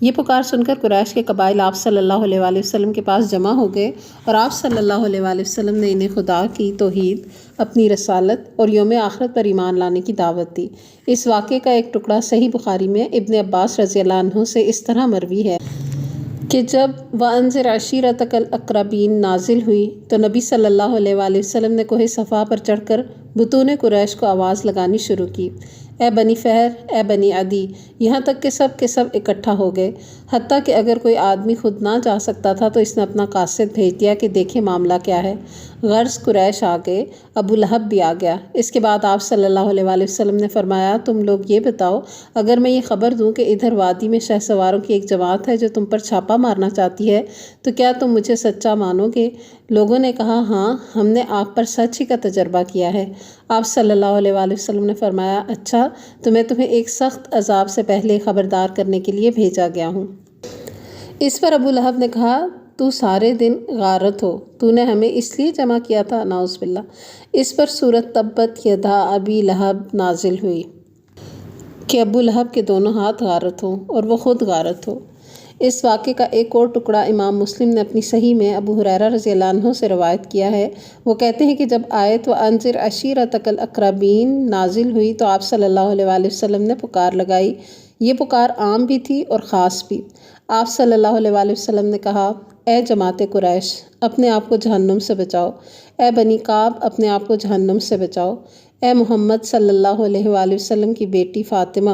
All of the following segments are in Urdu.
یہ پکار سن کر قریش کے قبائل آپ صلی اللہ علیہ وآلہ وسلم کے پاس جمع ہو گئے اور آپ صلی اللہ علیہ وآلہ وسلم نے انہیں خدا کی توحید، اپنی رسالت اور یوم آخرت پر ایمان لانے کی دعوت دی۔ اس واقعے کا ایک ٹکڑا صحیح بخاری میں ابن عباس رضی اللہ عنہ سے اس طرح مروی ہے کہ جب وَأَنذِرْ عَشِيرَتَكَ الْأَقْرَبِينَ نازل ہوئی تو نبی صلی اللہ علیہ وآلہ وسلم نے کوہ صفا پر چڑھ کر بطون قریش کو آواز لگانی شروع کی، اے بنی فہر، اے بنی عدی، یہاں تک کہ سب اکٹھا ہو گئے، حتیٰ کہ اگر کوئی آدمی خود نہ جا سکتا تھا تو اس نے اپنا قاصد بھیج دیا کہ دیکھیں معاملہ کیا ہے۔ غرض قریش آ گئے، ابو لہب بھی آ گیا۔ اس کے بعد آپ صلی اللہ علیہ وآلہ وسلم نے فرمایا، تم لوگ یہ بتاؤ، اگر میں یہ خبر دوں کہ ادھر وادی میں شہسواروں کی ایک جماعت ہے جو تم پر چھاپا مارنا چاہتی ہے تو کیا تم مجھے سچا مانو گے؟ لوگوں نے کہا، ہاں، ہم نے آپ پر سچ ہی کا تجربہ کیا ہے۔ آپ صلی اللہ علیہ وآلہ وسلم نے فرمایا، اچھا، تو میں تمہیں ایک سخت عذاب سے پہلے خبردار کرنے کے لیے بھیجا گیا ہوں۔ اس پر ابو لہب نے کہا، تو سارے دن غارت ہو، تو نے ہمیں اس لیے جمع کیا تھا، نعوذ باللہ۔ اس پر سورۃ تبت یدا ابی لہب نازل ہوئی کہ ابو لہب کے دونوں ہاتھ غارت ہوں اور وہ خود غارت ہو۔ اس واقعے کا ایک اور ٹکڑا امام مسلم نے اپنی صحیح میں ابو ہریرہ رضی اللہ عنہ سے روایت کیا ہے۔ وہ کہتے ہیں کہ جب آیت وَأَنذِرْ عَشِيرَتَكَ الْأَقْرَبِينَ نازل ہوئی تو آپ صلی اللہ علیہ وآلہ وسلم نے پکار لگائی۔ یہ پکار عام بھی تھی اور خاص بھی۔ آپ صلی اللہ علیہ وآلہ وسلم نے کہا، اے جماعت قریش، اپنے آپ کو جہنم سے بچاؤ، اے بنی کعب، اپنے آپ کو جہنم سے بچاؤ، اے محمد صلی اللہ علیہ وآلہ وسلم کی بیٹی فاطمہ،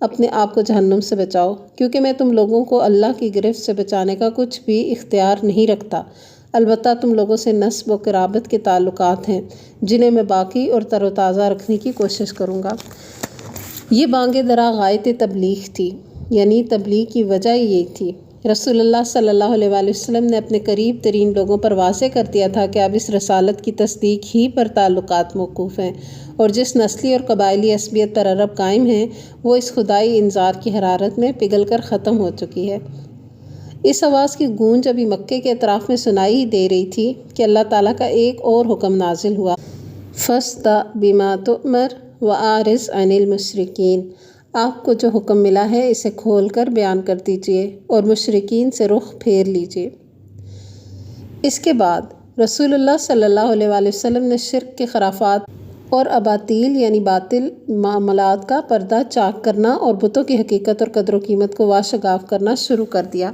اپنے آپ کو جہنم سے بچاؤ، کیونکہ میں تم لوگوں کو اللہ کی گرفت سے بچانے کا کچھ بھی اختیار نہیں رکھتا، البتہ تم لوگوں سے نسب و قرابت کے تعلقات ہیں جنہیں میں باقی اور تر و تازہ رکھنے کی کوشش کروں گا۔ یہ بانگ درا غایت تبلیغ تھی، یعنی تبلیغ کی وجہ یہ تھی۔ رسول اللہ صلی اللہ علیہ وآلہ وسلم نے اپنے قریب ترین لوگوں پر واضح کر دیا تھا کہ اب اس رسالت کی تصدیق ہی پر تعلقات موقوف ہیں، اور جس نسلی اور قبائلی عصبیت پر عرب قائم ہیں وہ اس خدائی انذار کی حرارت میں پگھل کر ختم ہو چکی ہے۔ اس آواز کی گونج ابھی مکے کے اطراف میں سنائی ہی دے رہی تھی کہ اللہ تعالیٰ کا ایک اور حکم نازل ہوا، فَاسْدَعْ بِمَا تُؤْمَرُ وَأَعْرِضْ عَنِ الْمُشْرِكِينَ۔ آپ کو جو حکم ملا ہے اسے کھول کر بیان کر دیجئے اور مشرکین سے رخ پھیر لیجئے۔ اس کے بعد رسول اللہ صلی اللہ علیہ وآلہ وسلم نے شرک کے خرافات اور اباطیل یعنی باطل معاملات کا پردہ چاک کرنا اور بتوں کی حقیقت اور قدر و قیمت کو واشگاف کرنا شروع کر دیا۔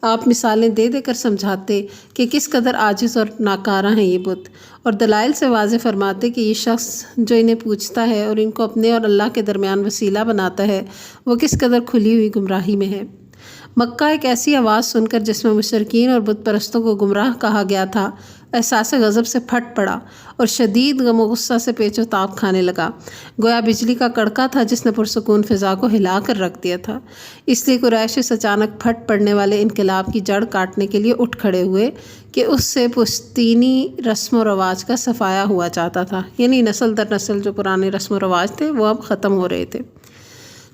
آپ مثالیں دے دے کر سمجھاتے کہ کس قدر عاجز اور ناکارہ ہیں یہ بت، اور دلائل سے واضح فرماتے کہ یہ شخص جو انہیں پوجتا ہے اور ان کو اپنے اور اللہ کے درمیان وسیلہ بناتا ہے وہ کس قدر کھلی ہوئی گمراہی میں ہے۔ مکہ ایک ایسی آواز سن کر جس میں مشرکین اور بت پرستوں کو گمراہ کہا گیا تھا احساس غضب سے پھٹ پڑا اور شدید غم و غصہ سے پیچ و تاب کھانے لگا، گویا بجلی کا کڑکا تھا جس نے پرسکون فضا کو ہلا کر رکھ دیا تھا۔ اس لیے قریش اس اچانک پھٹ پڑنے والے انقلاب کی جڑ کاٹنے کے لیے اٹھ کھڑے ہوئے کہ اس سے پشتینی رسم و رواج کا صفایا ہوا چاہتا تھا، یعنی نسل در نسل جو پرانے رسم و رواج تھے وہ اب ختم ہو رہے تھے۔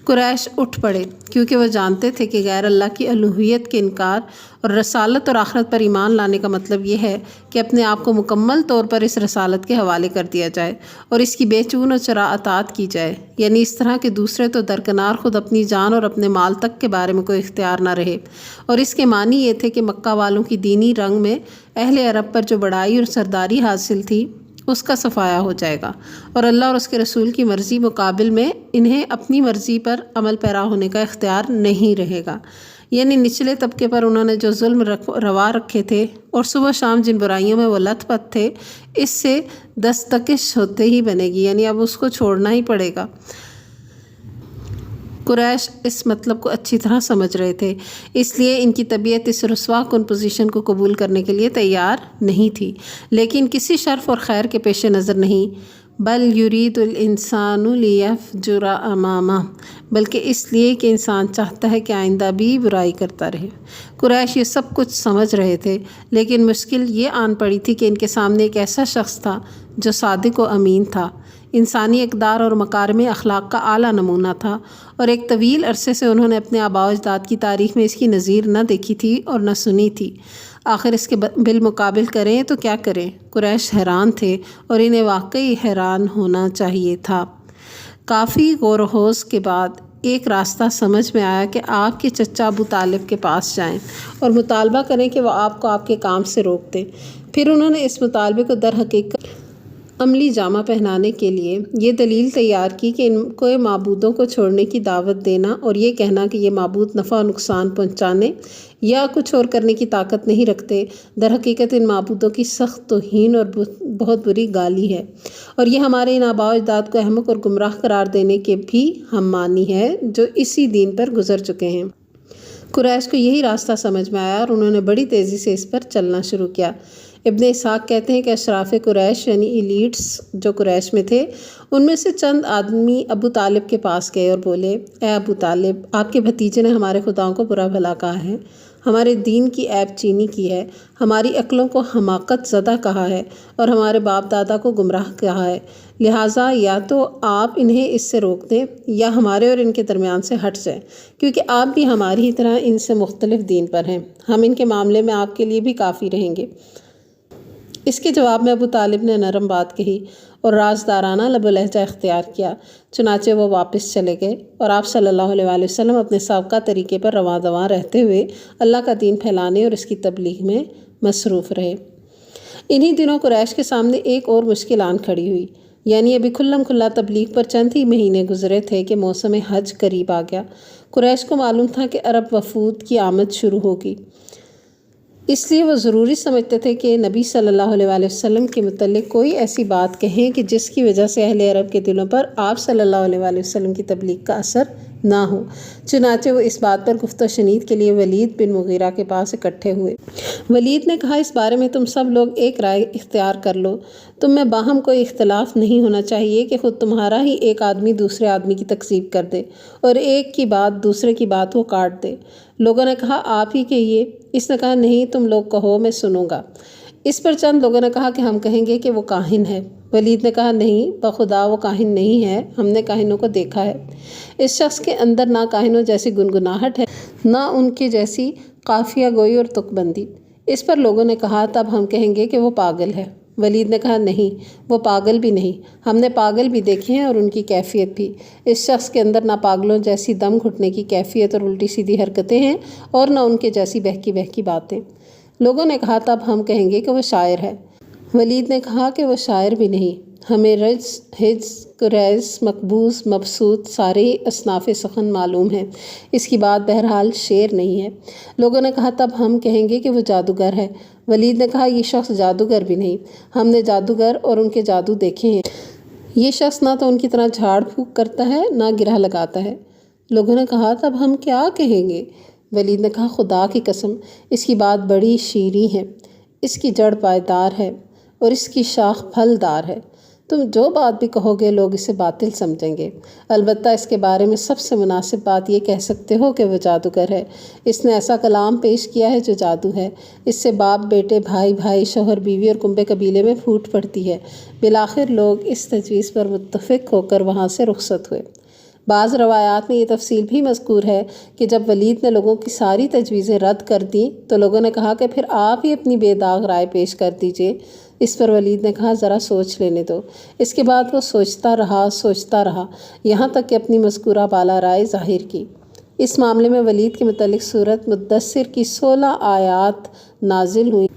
قریش اٹھ پڑے کیونکہ وہ جانتے تھے کہ غیر اللہ کی الوہیت کے انکار اور رسالت اور آخرت پر ایمان لانے کا مطلب یہ ہے کہ اپنے آپ کو مکمل طور پر اس رسالت کے حوالے کر دیا جائے اور اس کی بے چون و چرا اطاعت کی جائے، یعنی اس طرح کہ دوسرے تو درکنار خود اپنی جان اور اپنے مال تک کے بارے میں کوئی اختیار نہ رہے۔ اور اس کے معنی یہ تھے کہ مکہ والوں کی دینی رنگ میں اہل عرب پر جو بڑائی اور سرداری حاصل تھی اس کا صفایا ہو جائے گا، اور اللہ اور اس کے رسول کی مرضی مقابل میں انہیں اپنی مرضی پر عمل پیرا ہونے کا اختیار نہیں رہے گا، یعنی نچلے طبقے پر انہوں نے جو ظلم روا رکھے تھے اور صبح شام جن برائیوں میں وہ لت پت تھے اس سے دستکش ہوتے ہی بنے گی، یعنی اب اس کو چھوڑنا ہی پڑے گا۔ قریش اس مطلب کو اچھی طرح سمجھ رہے تھے، اس لیے ان کی طبیعت اس رسوا کن پوزیشن کو قبول کرنے کے لیے تیار نہیں تھی، لیکن کسی شرف اور خیر کے پیش نظر نہیں، بل یرید الانسان لیفجر امامہ، بلکہ اس لیے کہ انسان چاہتا ہے کہ آئندہ بھی برائی کرتا رہے۔ قریش یہ سب کچھ سمجھ رہے تھے، لیکن مشکل یہ آن پڑی تھی کہ ان کے سامنے ایک ایسا شخص تھا جو صادق و امین تھا، انسانی اقدار اور مکارم اخلاق کا اعلیٰ نمونہ تھا، اور ایک طویل عرصے سے انہوں نے اپنے آباء و اجداد کی تاریخ میں اس کی نظیر نہ دیکھی تھی اور نہ سنی تھی۔ آخر اس کے بالمقابل کریں تو کیا کریں؟ قریش حیران تھے اور انہیں واقعی حیران ہونا چاہیے تھا۔ کافی غور و خوض کے بعد ایک راستہ سمجھ میں آیا کہ آپ کے چچا ابو طالب کے پاس جائیں اور مطالبہ کریں کہ وہ آپ کو آپ کے کام سے روک دیں۔ پھر انہوں نے اس مطالبے کو در حقیقت عملی جامہ پہنانے کے لیے یہ دلیل تیار کی کہ ان کو معبودوں کو چھوڑنے کی دعوت دینا اور یہ کہنا کہ یہ معبود نفع و نقصان پہنچانے یا کچھ اور کرنے کی طاقت نہیں رکھتے، در حقیقت ان معبودوں کی سخت توہین اور بہت بری گالی ہے، اور یہ ہمارے ان آباء و اجداد کو احمق اور گمراہ قرار دینے کے بھی ہم مانی ہے جو اسی دین پر گزر چکے ہیں۔ قریش کو یہی راستہ سمجھ میں آیا اور انہوں نے بڑی تیزی سے اس پر چلنا شروع کیا۔ ابن اسحاق کہتے ہیں کہ اشراف قریش یعنی ایلیٹس جو قریش میں تھے، ان میں سے چند آدمی ابو طالب کے پاس گئے اور بولے، اے ابو طالب، آپ کے بھتیجے نے ہمارے خداؤں کو برا بھلا کہا ہے، ہمارے دین کی عیب چینی کی ہے، ہماری عقلوں کو حماقت زدہ کہا ہے اور ہمارے باپ دادا کو گمراہ کہا ہے، لہٰذا یا تو آپ انہیں اس سے روک دیں یا ہمارے اور ان کے درمیان سے ہٹ جائیں، کیونکہ آپ بھی ہماری ہی طرح ان سے مختلف دین پر ہیں، ہم ان کے معاملے میں آپ کے لیے بھی کافی رہیں گے۔ اس کے جواب میں ابو طالب نے نرم بات کہی اور رازدارانہ لب و لہجہ اختیار کیا، چنانچہ وہ واپس چلے گئے اور آپ صلی اللہ علیہ وآلہ وسلم اپنے سابقہ طریقے پر رواں دواں رہتے ہوئے اللہ کا دین پھیلانے اور اس کی تبلیغ میں مصروف رہے۔ انہی دنوں قریش کے سامنے ایک اور مشکل آن کھڑی ہوئی، یعنی ابھی کھلم کھلا تبلیغ پر چند ہی مہینے گزرے تھے کہ موسم حج قریب آ گیا۔ قریش کو معلوم تھا کہ عرب وفود کی آمد شروع ہوگی، اس لیے وہ ضروری سمجھتے تھے کہ نبی صلی اللہ علیہ وآلہ وسلم کے متعلق کوئی ایسی بات کہیں کہ جس کی وجہ سے اہل عرب کے دلوں پر آپ صلی اللہ علیہ وآلہ وسلم کی تبلیغ کا اثر نہ ہو۔ چنانچہ وہ اس بات پر گفت و شنید کے لیے ولید بن مغیرہ کے پاس اکٹھے ہوئے۔ ولید نے کہا، اس بارے میں تم سب لوگ ایک رائے اختیار کر لو، تم میں باہم کوئی اختلاف نہیں ہونا چاہیے کہ خود تمہارا ہی ایک آدمی دوسرے آدمی کی تکذیب کر دے اور ایک کی بات دوسرے کی بات وہ کاٹ دے۔ لوگوں نے کہا، آپ ہی کہیے۔ اس نے کہا، نہیں، تم لوگ کہو، میں سنوں گا۔ اس پر چند لوگوں نے کہا کہ ہم کہیں گے کہ وہ کاہن ہے۔ ولید نے کہا، نہیں، بخدا وہ کاہن نہیں ہے، ہم نے کاہنوں کو دیکھا ہے۔ اس شخص کے اندر نہ کاہنوں جیسی گنگناہٹ ہے، نہ ان کے جیسی قافیہ گوئی اور تک بندی۔ اس پر لوگوں نے کہا، تب ہم کہیں گے کہ وہ پاگل ہے۔ ولید نے کہا، نہیں، وہ پاگل بھی نہیں، ہم نے پاگل بھی دیکھے ہیں اور ان کی کیفیت بھی۔ اس شخص کے اندر نہ پاگلوں جیسی دم گھٹنے کی کیفیت اور الٹی سیدھی حرکتیں ہیں اور نہ ان کے جیسی بہکی بہکی باتیں۔ لوگوں نے کہا، تب ہم کہیں گے کہ وہ شاعر ہے۔ ولید نے کہا کہ وہ شاعر بھی نہیں، ہمیں رجز، حجز، قریز، مقبوض، مبسوط سارے ہی اصناف سخن معلوم ہیں، اس کی بات بہرحال شعر نہیں ہے۔ لوگوں نے کہا، تب ہم کہیں گے کہ وہ جادوگر ہے۔ ولید نے کہا، یہ شخص جادوگر بھی نہیں، ہم نے جادوگر اور ان کے جادو دیکھے ہیں، یہ شخص نہ تو ان کی طرح جھاڑ پھونک کرتا ہے نہ گرہ لگاتا ہے۔ لوگوں نے کہا، تب ہم کیا کہیں گے؟ ولید نے کہا، خدا کی قسم، اس کی بات بڑی شیریں ہے، اس کی جڑ پائیدار ہے اور اس کی شاخ پھلدار ہے، تم جو بات بھی کہو گے لوگ اسے باطل سمجھیں گے، البتہ اس کے بارے میں سب سے مناسب بات یہ کہہ سکتے ہو کہ وہ جادوگر ہے، اس نے ایسا کلام پیش کیا ہے جو جادو ہے، اس سے باپ بیٹے، بھائی بھائی، شوہر بیوی اور کنبے قبیلے میں پھوٹ پڑتی ہے۔ بالآخر لوگ اس تجویز پر متفق ہو کر وہاں سے رخصت ہوئے۔ بعض روایات میں یہ تفصیل بھی مذکور ہے کہ جب ولید نے لوگوں کی ساری تجویزیں رد کر دیں تو لوگوں نے کہا کہ پھر آپ ہی اپنی بے داغ رائے پیش کر دیجئے۔ اس پر ولید نے کہا، ذرا سوچ لینے دو۔ اس کے بعد وہ سوچتا رہا یہاں تک کہ اپنی مذکورہ بالا رائے ظاہر کی۔ اس معاملے میں ولید کے متعلق سورۃ مدثر کی 16 آیات نازل ہوئیں،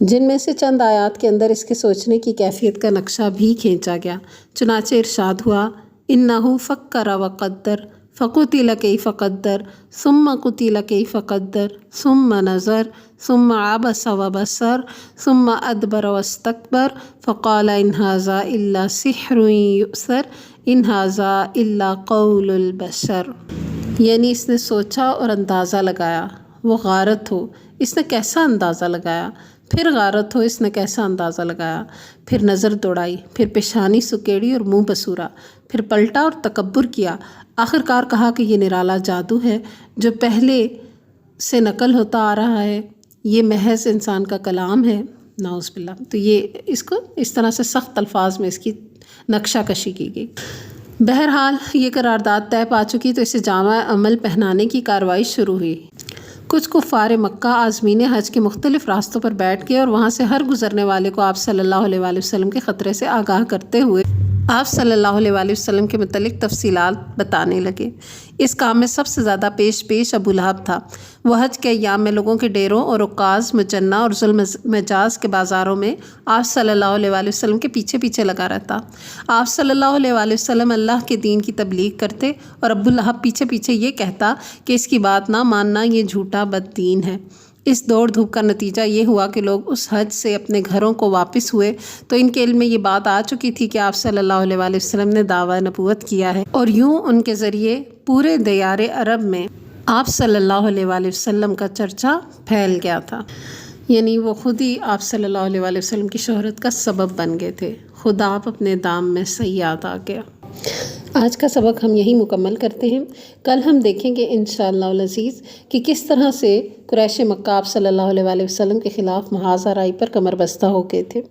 جن میں سے چند آیات کے اندر اس کے سوچنے کی کیفیت کا نقشہ بھی کھینچا گیا۔ چنانچہ ارشاد ہوا، اِنَّهُ فَكَّرَ وَقَدَّرَ فَقُتِلَ كَيْفَ قَدَّرَ ثُمَّ قُتِلَ كَيْفَ قَدَّرَ ثُمَّ نَظَرَ ثُمَّ عَبَسَ وَبَسَرَ ثُمَّ أَدْبَرَ وَاسْتَكْبَرَ فَقَالَ إِنْ هَٰذَا إِلَّا سِحْرٌ يُؤْثَرُ إِنْ هَٰذَا إِلَّا قَوْلُ الْبَشَرِ، یعنی اس نے سوچا اور اندازہ لگایا، وہ غارت ہو، اس نے کیسا اندازہ لگایا، پھر غارت ہو، اس نے کیسا اندازہ لگایا، پھر نظر دوڑائی، پھر پیشانی سکیڑی اور منہ بسورا، پھر پلٹا اور تکبر کیا، آخرکار کہا کہ یہ نرالا جادو ہے جو پہلے سے نقل ہوتا آ رہا ہے، یہ محض انسان کا کلام ہے، نعوذ باللہ۔ تو یہ اس کو اس طرح سے سخت الفاظ میں اس کی نقشہ کشی کی گئی۔ بہرحال یہ قرارداد طے پا چکی تو اسے جامع عمل پہنانے کی کارروائی شروع ہوئی۔ کچھ کفار مکہ عازمین حج کے مختلف راستوں پر بیٹھ گئے اور وہاں سے ہر گزرنے والے کو آپ صلی اللہ علیہ وآلہ وسلم کے خطرے سے آگاہ کرتے ہوئے آپ صلی اللہ علیہ وآلہ وسلم کے متعلق تفصیلات بتانے لگے۔ اس کام میں سب سے زیادہ پیش ابو لہب تھا۔ وہ حج کے ایام میں لوگوں کے ڈیروں اور عکاظ، مجنہ اور ظلم مجاز کے بازاروں میں آپ صلی اللہ علیہ وآلہ وسلم کے پیچھے لگا رہتا۔ آپ صلی اللہ علیہ وآلہ وسلم اللہ کے دین کی تبلیغ کرتے اور ابو لہب پیچھے یہ کہتا کہ اس کی بات نہ ماننا، یہ جھوٹا بد دین ہے۔ اس دوڑ دھوپ کا نتیجہ یہ ہوا کہ لوگ اس حج سے اپنے گھروں کو واپس ہوئے تو ان کے علم میں یہ بات آ چکی تھی کہ آپ صلی اللہ علیہ وآلہ وسلم نے دعویٰ نبوت کیا ہے، اور یوں ان کے ذریعے پورے دیار عرب میں آپ صلی اللہ علیہ وآلہ وسلم کا چرچا پھیل گیا تھا۔ یعنی وہ خود ہی آپ صلی اللہ علیہ وآلہ وسلم کی شہرت کا سبب بن گئے تھے۔ خدا آپ اپنے دام میں صیاد آ گیا۔ آج کا سبق ہم یہی مکمل کرتے ہیں۔ کل ہم دیکھیں گے انشاءاللہ العزیز کہ کس طرح سے قریش مکہ آپ صلی اللہ علیہ وآلہ وسلم کے خلاف محاذ آرائی پر کمر بستہ ہو گئے تھے۔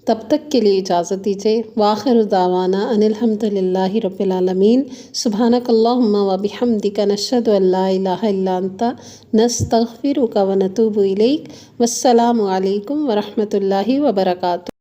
تب تک کے لیے اجازت دیجیے۔ وآخر دعوانا ان الحمد للہ رب العالمین۔ سبحانک اللہم و بحمدک نشہد ان لا الہ الا انت نستغفرک و نتوب الیک۔ والسلام علیکم ورحمۃ اللہ وبرکاتہ۔